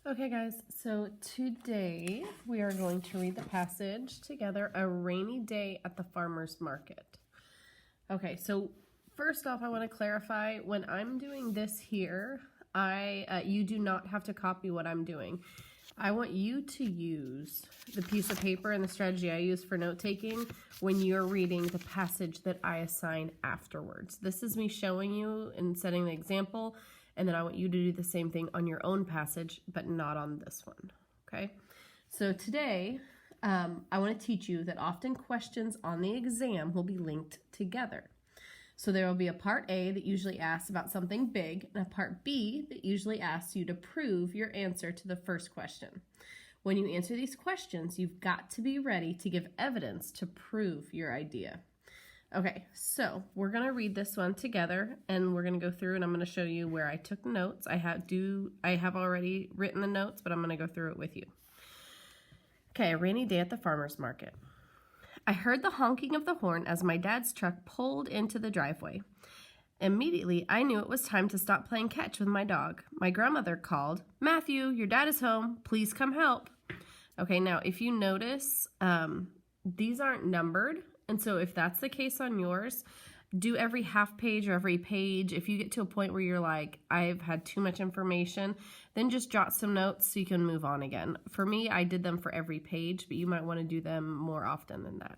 Okay, guys, so today we are going to read the passage together, A Rainy Day at the Farmer's Market. Okay, so first off, I want to clarify, when I'm doing this here, you do not have to copy what I'm doing. I want you to use the piece of paper and the strategy I use for note-taking when you're reading the passage that I assign afterwards. This is me showing you and setting the example, and then I want you to do the same thing on your own passage, but not on this one, okay? So today, I want to teach you that often questions on the exam will be linked together. So there will be a part A that usually asks about something big, and a part B that usually asks you to prove your answer to the first question. When you answer these questions, you've got to be ready to give evidence to prove your idea. Okay, so we're going to read this one together, and we're going to go through, and I'm going to show you where I took notes. I have already written the notes, but I'm going to go through it with you. Okay, a rainy day at the farmer's market. I heard the honking of the horn as my dad's truck pulled into the driveway. Immediately, I knew it was time to stop playing catch with my dog. My grandmother called, "Matthew, your dad is home. Please come help." Okay, now if you notice, these aren't numbered. And so if that's the case on yours, do every half page or every page. If you get to a point where you're like, I've had too much information, then just jot some notes so you can move on again. For me, I did them for every page, but you might want to do them more often than that.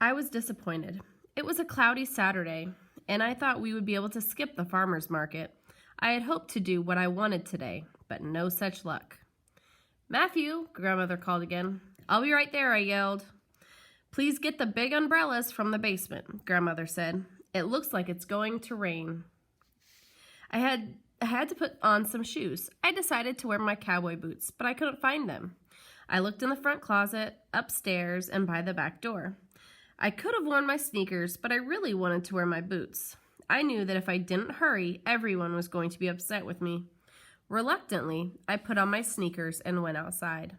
I was disappointed. It was a cloudy Saturday, and I thought we would be able to skip the farmer's market. I had hoped to do what I wanted today, but no such luck. "Matthew," Grandmother called again. "I'll be right there," I yelled. "Please get the big umbrellas from the basement," Grandmother said. "It looks like it's going to rain." I had to put on some shoes. I decided to wear my cowboy boots, but I couldn't find them. I looked in the front closet, upstairs, and by the back door. I could have worn my sneakers, but I really wanted to wear my boots. I knew that if I didn't hurry, everyone was going to be upset with me. Reluctantly, I put on my sneakers and went outside.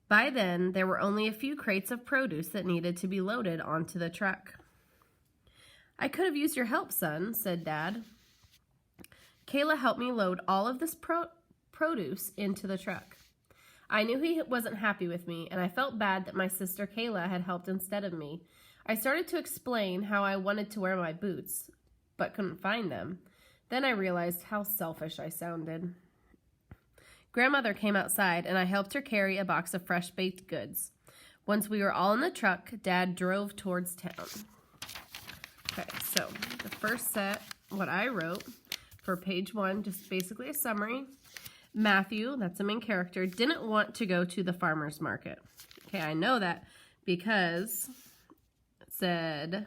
By then, there were only a few crates of produce that needed to be loaded onto the truck. "I could have used your help, son," said Dad. Kayla helped me load all of this produce into the truck. I knew he wasn't happy with me, and I felt bad that my sister Kayla had helped instead of me. I started to explain how I wanted to wear my boots, but couldn't find them. Then I realized how selfish I sounded. Grandmother came outside, and I helped her carry a box of fresh baked goods. Once we were all in the truck, Dad drove towards town. Okay, so the first set, what I wrote for page 1, just basically a summary. Matthew, that's the main character, didn't want to go to the farmer's market. Okay, I know that because it said,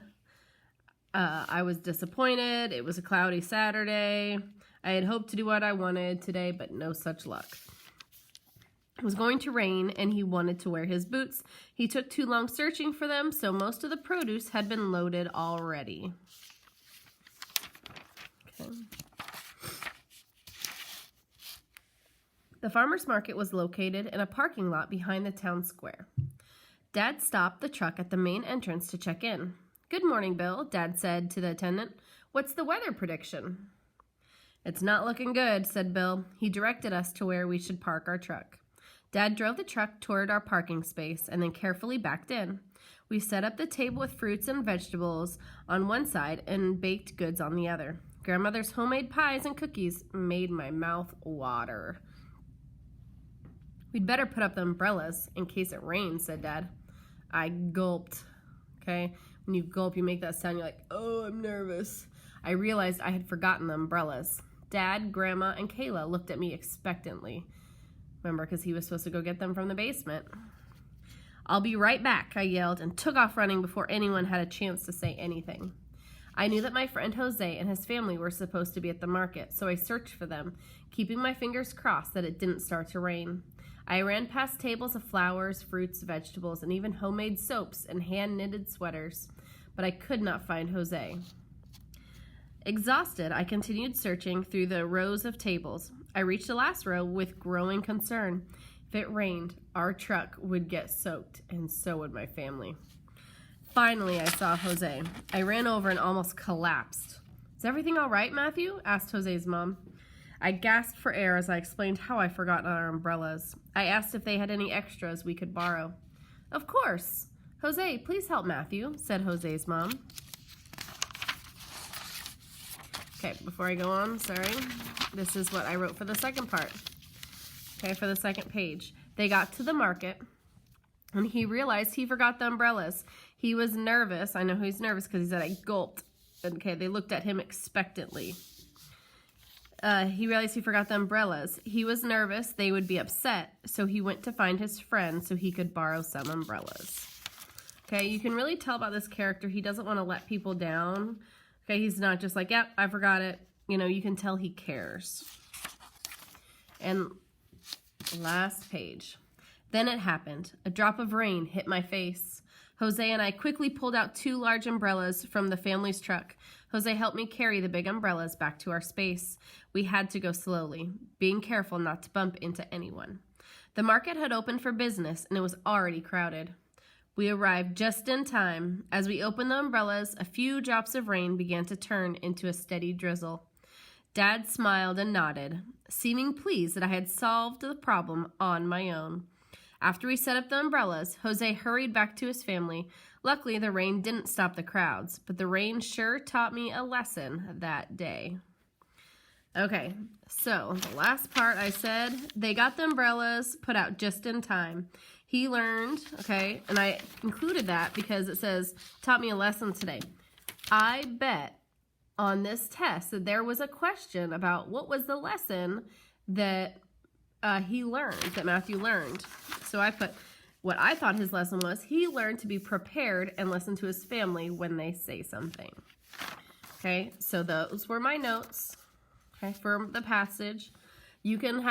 I was disappointed. It was a cloudy Saturday. I had hoped to do what I wanted today, but no such luck. It was going to rain, and he wanted to wear his boots. He took too long searching for them, so most of the produce had been loaded already. Okay. The farmer's market was located in a parking lot behind the town square. Dad stopped the truck at the main entrance to check in. "Good morning, Bill," Dad said to the attendant. "What's the weather prediction?" "It's not looking good," said Bill. He directed us to where we should park our truck. Dad drove the truck toward our parking space and then carefully backed in. We set up the table with fruits and vegetables on one side and baked goods on the other. Grandmother's homemade pies and cookies made my mouth water. "We'd better put up the umbrellas in case it rains," said Dad. I gulped. Okay, when you gulp, you make that sound. You're like, "Oh, I'm nervous." I realized I had forgotten the umbrellas. Dad, Grandma, and Kayla looked at me expectantly. Remember, because he was supposed to go get them from the basement. "I'll be right back," I yelled, and took off running before anyone had a chance to say anything. I knew that my friend Jose and his family were supposed to be at the market, so I searched for them, keeping my fingers crossed that it didn't start to rain. I ran past tables of flowers, fruits, vegetables, and even homemade soaps and hand-knitted sweaters, but I could not find Jose. Exhausted, I continued searching through the rows of tables. I reached the last row with growing concern. If it rained, our truck would get soaked, and so would my family. Finally, I saw Jose. I ran over and almost collapsed. "Is everything all right, Matthew?" asked Jose's mom. I gasped for air as I explained how I forgot our umbrellas. I asked if they had any extras we could borrow. Of course. Jose, please help Matthew, said Jose's mom. Okay, before I go on, sorry. This is what I wrote for the second part. Okay, for the second page. They got to the market, and he realized he forgot the umbrellas. He was nervous. I know he's nervous because he said I gulped. Okay, they looked at him expectantly. He realized he forgot the umbrellas. He was nervous they would be upset, so he went to find his friend so he could borrow some umbrellas. Okay, you can really tell about this character. He doesn't want to let people down. Okay, he's not just like, yep, I forgot it. You know, you can tell he cares. And last page. Then it happened. A drop of rain hit my face. Jose and I quickly pulled out 2 large umbrellas from the family's truck. Jose helped me carry the big umbrellas back to our space. We had to go slowly, being careful not to bump into anyone. The market had opened for business, and it was already crowded. We arrived just in time. As we opened the umbrellas, a few drops of rain began to turn into a steady drizzle. Dad smiled and nodded, seeming pleased that I had solved the problem on my own. After we set up the umbrellas, Jose hurried back to his family. Luckily, the rain didn't stop the crowds, but the rain sure taught me a lesson that day. Okay, so the last part I said, they got the umbrellas put out just in time. He learned, okay, and I included that because it says, taught me a lesson today. I bet on this test that there was a question about what was the lesson that he learned, that Matthew learned. So I put what I thought his lesson was. He learned to be prepared and listen to his family when they say something. Okay, so those were my notes, okay, for the passage. You can have